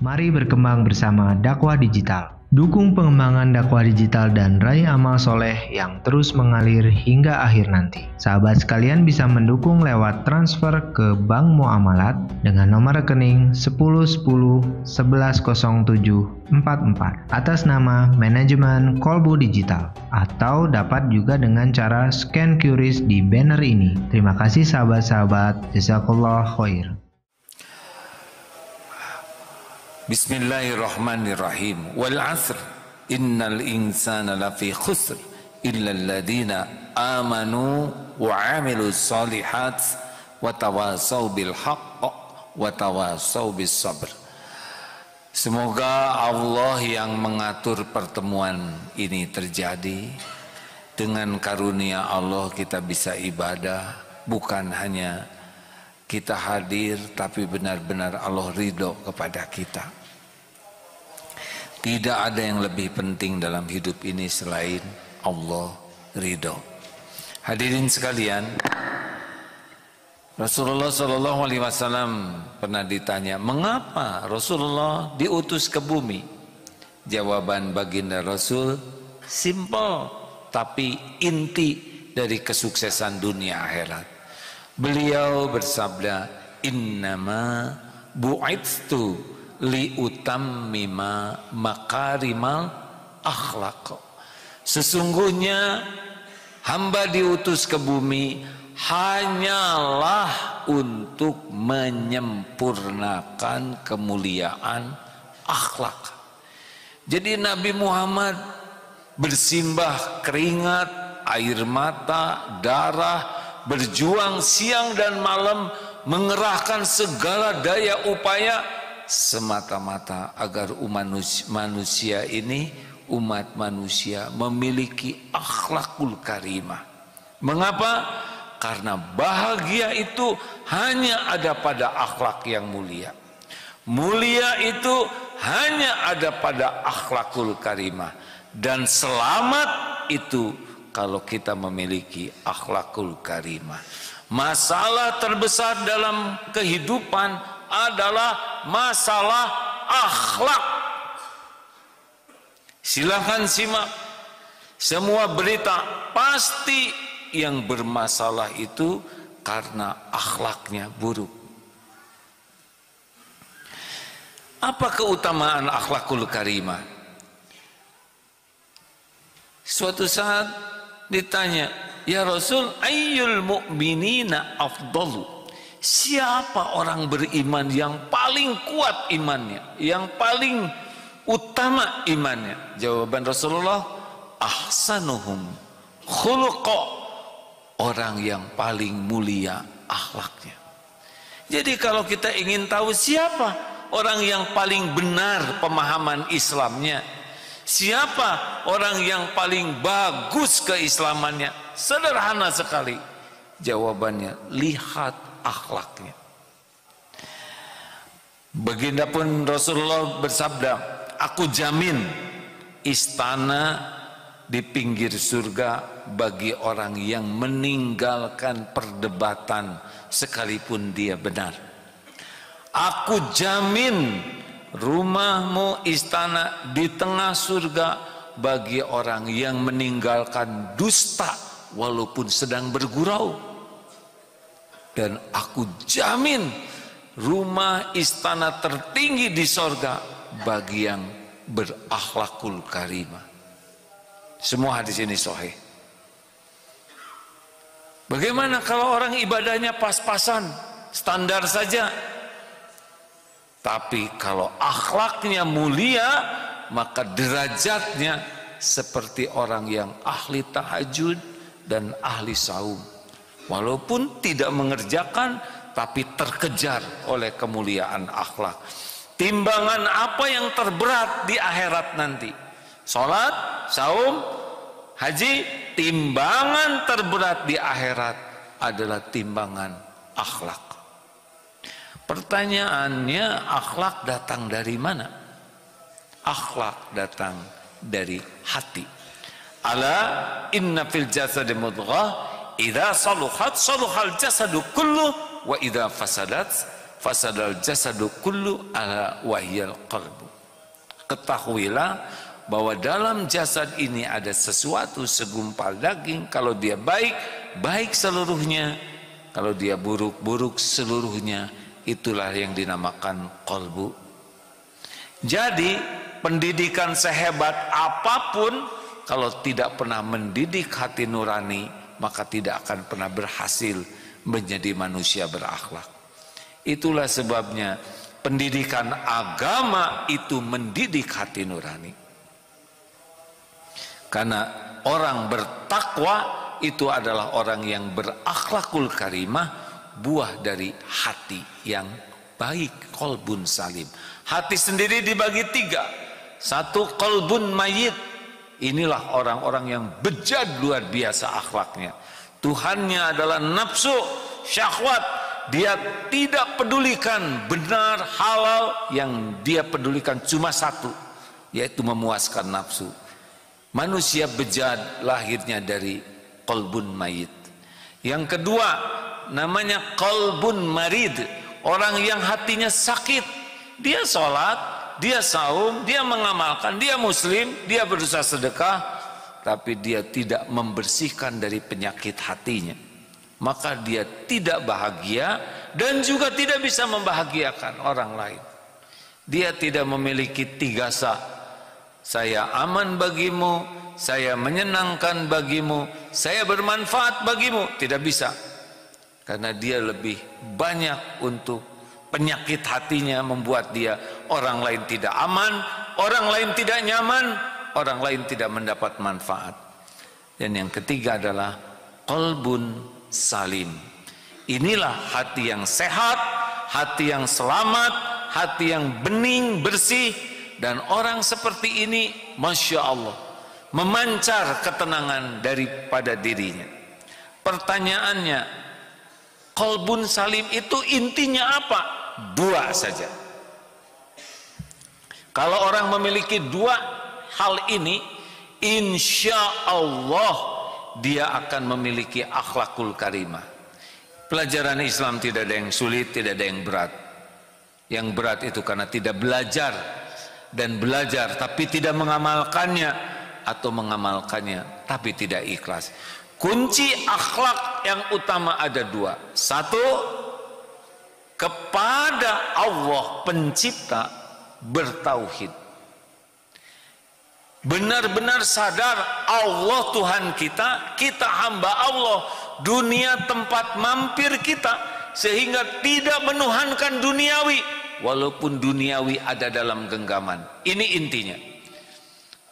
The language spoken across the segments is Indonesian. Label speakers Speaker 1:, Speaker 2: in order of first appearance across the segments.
Speaker 1: Mari berkembang bersama dakwah digital. Dukung pengembangan dakwah digital dan raih amal soleh yang terus mengalir hingga akhir nanti. Sahabat sekalian bisa mendukung lewat transfer ke Bank Muamalat dengan nomor rekening 1010110744 atas nama Manajemen Kolbu Digital, atau dapat juga dengan cara scan QRIS di banner ini. Terima kasih sahabat-sahabat. Jazakallah khair.
Speaker 2: Bismillahirrahmanirrahim. Wal 'asr innal insana lafi khusr illa alladziina amanu wa 'amilus shalihat wa tawassaw bil haqq wa tawassaw bis sabr. Semoga Allah yang mengatur pertemuan ini terjadi. Dengan karunia Allah kita bisa ibadah, bukan hanya kita hadir, tapi benar-benar Allah ridho kepada kita. Tidak ada yang lebih penting dalam hidup ini selain Allah ridho. Hadirin sekalian, Rasulullah SAW pernah ditanya, mengapa Rasulullah diutus ke bumi? Jawaban baginda Rasul simple, tapi inti dari kesuksesan dunia akhirat. Beliau bersabda, innama bu'itstu liutammima makarimal akhlaq. Sesungguhnya hamba diutus ke bumi hanyalah untuk menyempurnakan kemuliaan akhlak. Jadi Nabi Muhammad bersimbah keringat, air mata, darah, berjuang siang dan malam, mengerahkan segala daya upaya semata-mata agar manusia ini, umat manusia, memiliki akhlakul karimah. Mengapa? Karena bahagia itu hanya ada pada akhlak yang mulia. Mulia itu hanya ada pada akhlakul karimah. Dan selamat itu kalau kita memiliki akhlakul karimah. Masalah terbesar dalam kehidupan adalah masalah akhlak. Silahkan simak semua berita, pasti yang bermasalah itu karena akhlaknya buruk. Apa keutamaan akhlakul karimah? Suatu saat ditanya, ya Rasul, ayyul mu'minina afdalu? Siapa orang beriman yang paling kuat imannya, yang paling utama imannya? Jawaban Rasulullah, ahsanuhum khuluqa, orang yang paling mulia akhlaknya. Jadi kalau kita ingin tahu siapa orang yang paling benar pemahaman Islamnya, siapa orang yang paling bagus keislamannya? Sederhana sekali. Jawabannya, lihat akhlaknya. Baginda pun Rasulullah bersabda, aku jamin istana di pinggir surga bagi orang yang meninggalkan perdebatan sekalipun dia benar. Aku jamin rumahmu istana di tengah surga bagi orang yang meninggalkan dusta walaupun sedang bergurau. Dan aku jamin rumah istana tertinggi di surga bagi yang berakhlakul karimah. Semua hadis ini sahih. Bagaimana kalau orang ibadahnya pas-pasan, standar saja? Tapi kalau akhlaknya mulia, maka derajatnya seperti orang yang ahli tahajud dan ahli saum. Walaupun tidak mengerjakan, tapi terkejar oleh kemuliaan akhlak. Timbangan apa yang terberat di akhirat nanti? Salat, saum, haji. Timbangan terberat di akhirat adalah timbangan akhlak. Pertanyaannya, akhlak datang dari mana? Akhlak datang dari hati. Ala inna fil jasadi mudghah idza saluhat saluhal jasadu kullu wa idza fasadat fasadal jasadu kullu ala wahyal qalbu. Ketahuilah bahwa dalam jasad ini ada sesuatu segumpal daging. Kalau dia baik, baik seluruhnya. Kalau dia buruk, buruk seluruhnya. Itulah yang dinamakan qalbu. Jadi pendidikan sehebat apapun, kalau tidak pernah mendidik hati nurani, maka tidak akan pernah berhasil menjadi manusia berakhlak. Itulah sebabnya pendidikan agama itu mendidik hati nurani. Karena orang bertakwa itu adalah orang yang berakhlakul karimah, buah dari hati yang baik, qalbun salim. Hati sendiri dibagi 3. 1 qalbun mayit. Inilah orang-orang yang bejat luar biasa akhlaknya. Tuhannya adalah nafsu, syahwat. Dia tidak pedulikan benar, halal. Yang dia pedulikan cuma 1, yaitu memuaskan nafsu. Manusia bejat lahirnya dari qalbun mayit. Yang kedua namanya qalbun marid. Orang yang hatinya sakit. Dia sholat, dia saum, dia mengamalkan, dia muslim, dia berusaha sedekah, tapi dia tidak membersihkan dari penyakit hatinya. Maka dia tidak bahagia dan juga tidak bisa membahagiakan orang lain. Dia tidak memiliki 3 sa. Saya aman bagimu, saya menyenangkan bagimu, saya bermanfaat bagimu. Tidak bisa. Karena dia lebih banyak untuk penyakit hatinya, membuat dia orang lain tidak aman, orang lain tidak nyaman, orang lain tidak mendapat manfaat. Dan yang ketiga adalah qalbun salim. Inilah hati yang sehat, hati yang selamat, hati yang bening, bersih. Dan orang seperti ini, Masya Allah, memancar ketenangan daripada dirinya. Pertanyaannya, qalbun salim itu intinya apa? 2 saja. Kalau orang memiliki 2 hal ini, insya Allah dia akan memiliki akhlakul karimah. Pelajaran Islam tidak ada yang sulit, tidak ada yang berat. Yang berat itu karena tidak belajar, dan belajar tapi tidak mengamalkannya, atau mengamalkannya tapi tidak ikhlas. Kunci akhlak yang utama ada 2. 1, kepada Allah pencipta bertauhid. Benar-benar sadar Allah Tuhan kita, kita hamba Allah, dunia tempat mampir kita, sehingga tidak menuhankan duniawi, walaupun duniawi ada dalam genggaman. Ini intinya.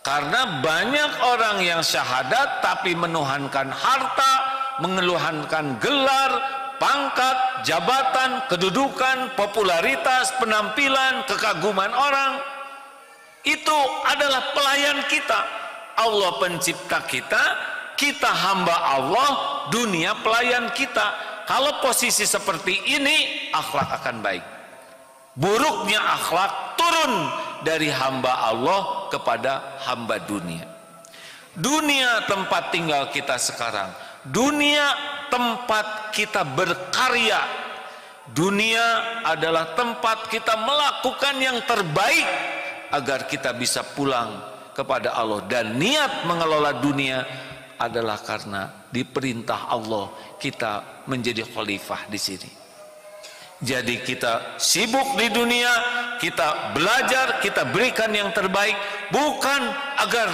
Speaker 2: Karena banyak orang yang syahadat tapi menuhankan harta, mengeluhankan gelar, pangkat, jabatan, kedudukan, popularitas, penampilan, kekaguman orang. Itu adalah pelayan kita. Allah pencipta kita, kita hamba Allah, dunia pelayan kita. Kalau posisi seperti ini, akhlak akan baik. Buruknya akhlak turun dari hamba Allah kepada hamba dunia. Dunia tempat tinggal kita sekarang, dunia tempat kita berkarya, dunia adalah tempat kita melakukan yang terbaik agar kita bisa pulang kepada Allah. Dan niat mengelola dunia adalah karena diperintah Allah kita menjadi khalifah di sini. Jadi kita sibuk di dunia, kita belajar, kita berikan yang terbaik, bukan agar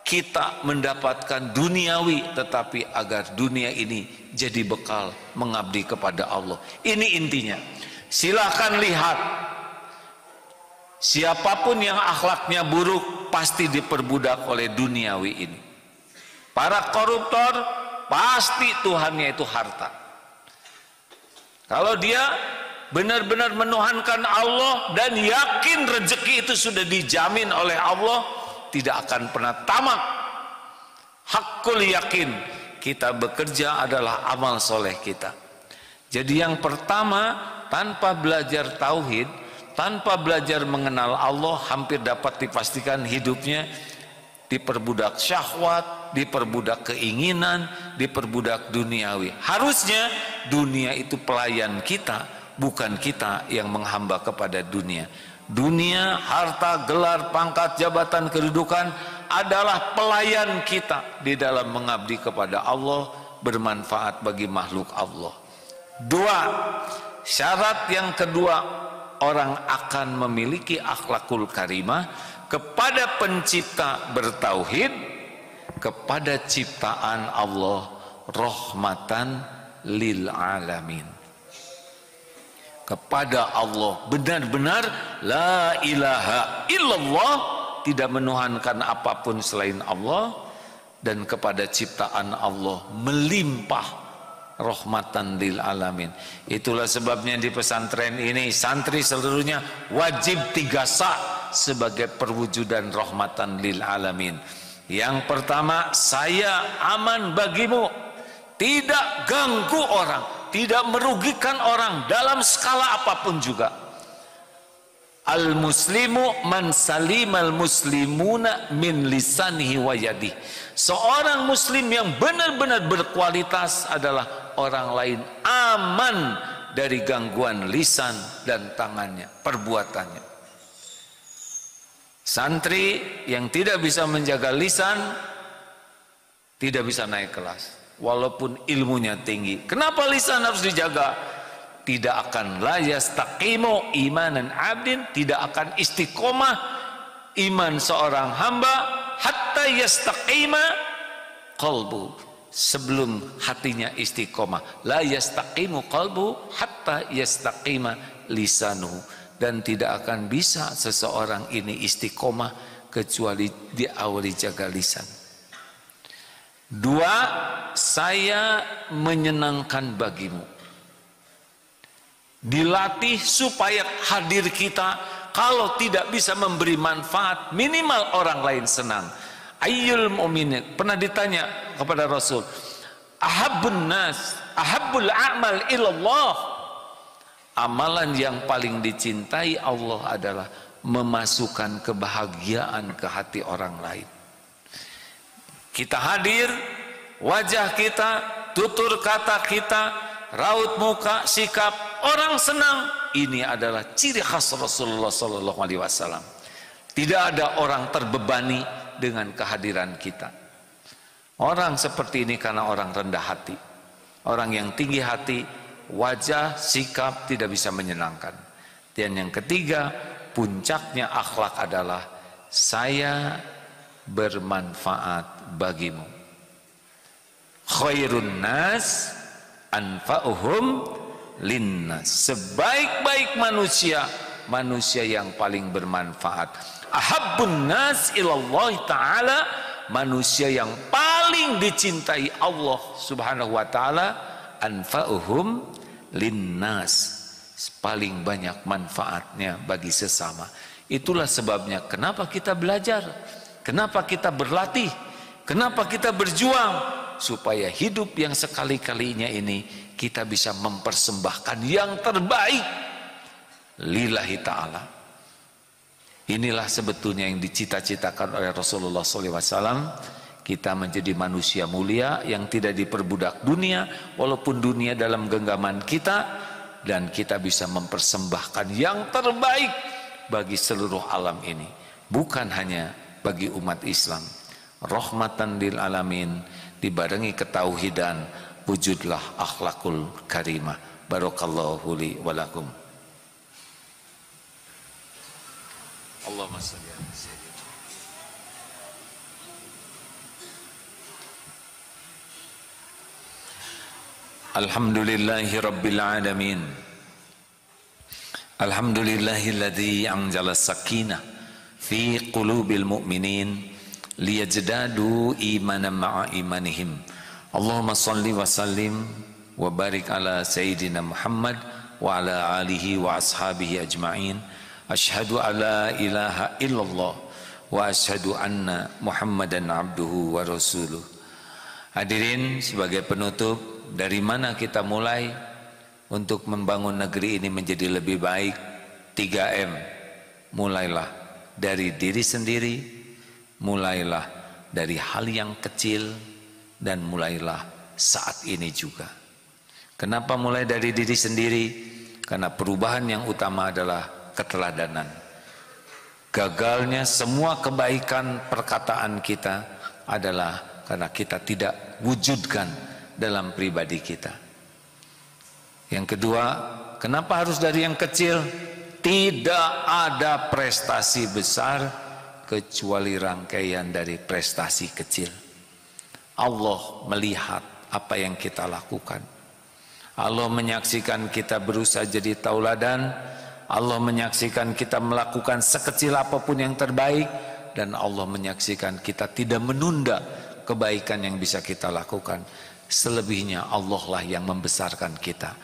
Speaker 2: kita mendapatkan duniawi, tetapi agar dunia ini jadi bekal mengabdi kepada Allah. Ini intinya. Silahkan lihat, siapapun yang akhlaknya buruk pasti diperbudak oleh duniawi ini. Para koruptor pasti Tuhannya itu harta. Kalau dia benar-benar menuhankan Allah dan yakin rezeki itu sudah dijamin oleh Allah, tidak akan pernah tamak. Hakul yakin, kita bekerja adalah amal soleh kita. Jadi yang pertama, tanpa belajar tauhid, tanpa belajar mengenal Allah, hampir dapat dipastikan hidupnya diperbudak syahwat, diperbudak keinginan, diperbudak duniawi. Harusnya dunia itu pelayan kita, bukan kita yang menghamba kepada dunia. Dunia, harta, gelar, pangkat, jabatan, kedudukan adalah pelayan kita di dalam mengabdi kepada Allah, bermanfaat bagi makhluk Allah. Dua, syarat yang kedua, orang akan memiliki akhlakul karimah kepada pencipta bertauhid, kepada ciptaan Allah, rahmatan lil alamin. Kepada Allah benar-benar la ilaha illallah, tidak menuhankan apapun selain Allah, dan kepada ciptaan Allah melimpah rahmatan lil alamin. Itulah sebabnya di pesantren ini santri seluruhnya wajib 3 sa sebagai perwujudan rahmatan lil alamin. Yang pertama, saya aman bagimu, tidak ganggu orang, tidak merugikan orang dalam skala apapun juga. Al-muslimu man salimal muslimuna min lisanihi wa yadihi. Seorang muslim yang benar-benar berkualitas adalah orang lain aman dari gangguan lisan dan tangannya, perbuatannya. Santri yang tidak bisa menjaga lisan tidak bisa naik kelas walaupun ilmunya tinggi. Kenapa lisan harus dijaga? Tidak akan la yastaqimu imanan abdin, tidak akan istiqomah iman seorang hamba hatta yastaqima qalbu, sebelum hatinya istiqomah. La yastaqimu qalbu hatta yastaqima lisanuhu, dan tidak akan bisa seseorang ini istiqomah kecuali diawali jaga lisan. Dua, saya menyenangkan bagimu. Dilatih supaya hadir kita, kalau tidak bisa memberi manfaat, minimal orang lain senang. Ayyul mu'minin, pernah ditanya kepada Rasul, ahabbun nas, ahabbul a'mal ilallah. Amalan yang paling dicintai Allah adalah memasukkan kebahagiaan ke hati orang lain. Kita hadir, wajah kita, tutur kata kita, raut muka, sikap, orang senang. Ini adalah ciri khas Rasulullah SAW. Tidak ada orang terbebani dengan kehadiran kita. Orang seperti ini karena orang rendah hati. Orang yang tinggi hati, wajah, sikap tidak bisa menyenangkan. Dan yang ketiga, puncaknya akhlak adalah saya bermanfaat bagimu. Khairun nas anfa'uhum linnas. Sebaik-baik manusia, manusia yang paling bermanfaat. Ahabbun nas ilallah ta'ala, manusia yang paling dicintai Allah subhanahu wa ta'ala, anfa'uhum linnas, paling banyak manfaatnya bagi sesama. Itulah sebabnya kenapa kita belajar, kenapa kita berlatih, kenapa kita berjuang, supaya hidup yang sekali-kalinya ini kita bisa mempersembahkan yang terbaik lillahi ta'ala. Inilah sebetulnya yang dicita-citakan oleh Rasulullah SAW. Kita menjadi manusia mulia yang tidak diperbudak dunia, walaupun dunia dalam genggaman kita, dan kita bisa mempersembahkan yang terbaik bagi seluruh alam ini, bukan hanya bagi umat Islam. Rahmatan lil alamin, dibarengi ketauhidan, wujudlah akhlakul karimah. Barakallahu li wa lakum. Allahumma shalli ala sayyidina. Alhamdulillahi rabbil alamin. Alhamdulillahilladzi anzala sakinah fi qulubil mu'minin liyajdadu imanan ma'a imanihim. Allahumma salli wa sallim wa barik ala sayyidina Muhammad wa ala alihi wa ashabihi ajma'in. Asyhadu alla ilaha illallah wa asyhadu anna Muhammadan abduhu wa rasuluh. Hadirin, sebagai penutup, dari mana kita mulai untuk membangun negeri ini menjadi lebih baik? 3M. Mulailah dari diri sendiri, mulailah dari hal yang kecil, dan mulailah saat ini juga. Kenapa mulai dari diri sendiri? Karena perubahan yang utama adalah keteladanan. Gagalnya semua kebaikan perkataan kita adalah karena kita tidak wujudkan dalam pribadi kita. Yang kedua, kenapa harus dari yang kecil? Tidak ada prestasi besar kecuali rangkaian dari prestasi kecil. Allah melihat apa yang kita lakukan. Allah menyaksikan kita berusaha jadi tauladan. Allah menyaksikan kita melakukan sekecil apapun yang terbaik. Dan Allah menyaksikan kita tidak menunda kebaikan yang bisa kita lakukan. Selebihnya Allah lah yang membesarkan kita.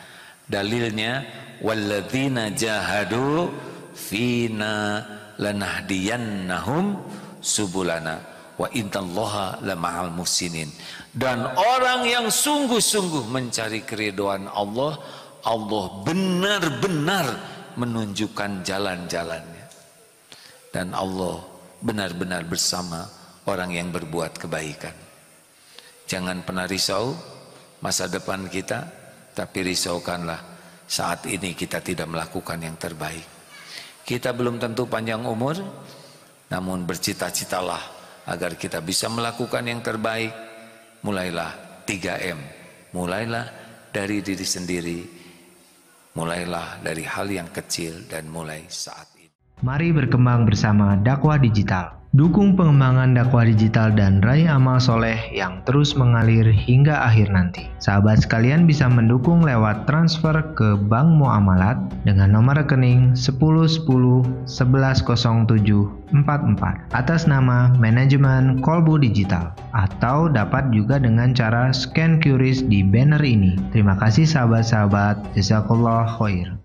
Speaker 2: Dalilnya, walladzina jahadu fina lanahdiyannahum subulana wa innallaha lama'al muhsinin. Dan orang yang sungguh-sungguh mencari keridhaan Allah, Allah benar-benar menunjukkan jalan-jalannya. Dan Allah benar-benar bersama orang yang berbuat kebaikan. Jangan pernah risau masa depan kita, tapi risaukanlah saat ini kita tidak melakukan yang terbaik. Kita belum tentu panjang umur, namun bercita-citalah agar kita bisa melakukan yang terbaik. Mulailah 3M, mulailah dari diri sendiri, mulailah dari hal yang kecil dan mulai saat ini.
Speaker 1: Mari berkembang bersama dakwah digital. Dukung pengembangan dakwah digital dan raih amal soleh yang terus mengalir hingga akhir nanti. Sahabat sekalian bisa mendukung lewat transfer ke Bank Muamalat dengan nomor rekening 1010110744 atas nama Manajemen Kolbu Digital, atau dapat juga dengan cara scan QRIS di banner ini. Terima kasih sahabat-sahabat. Jazakallah khair.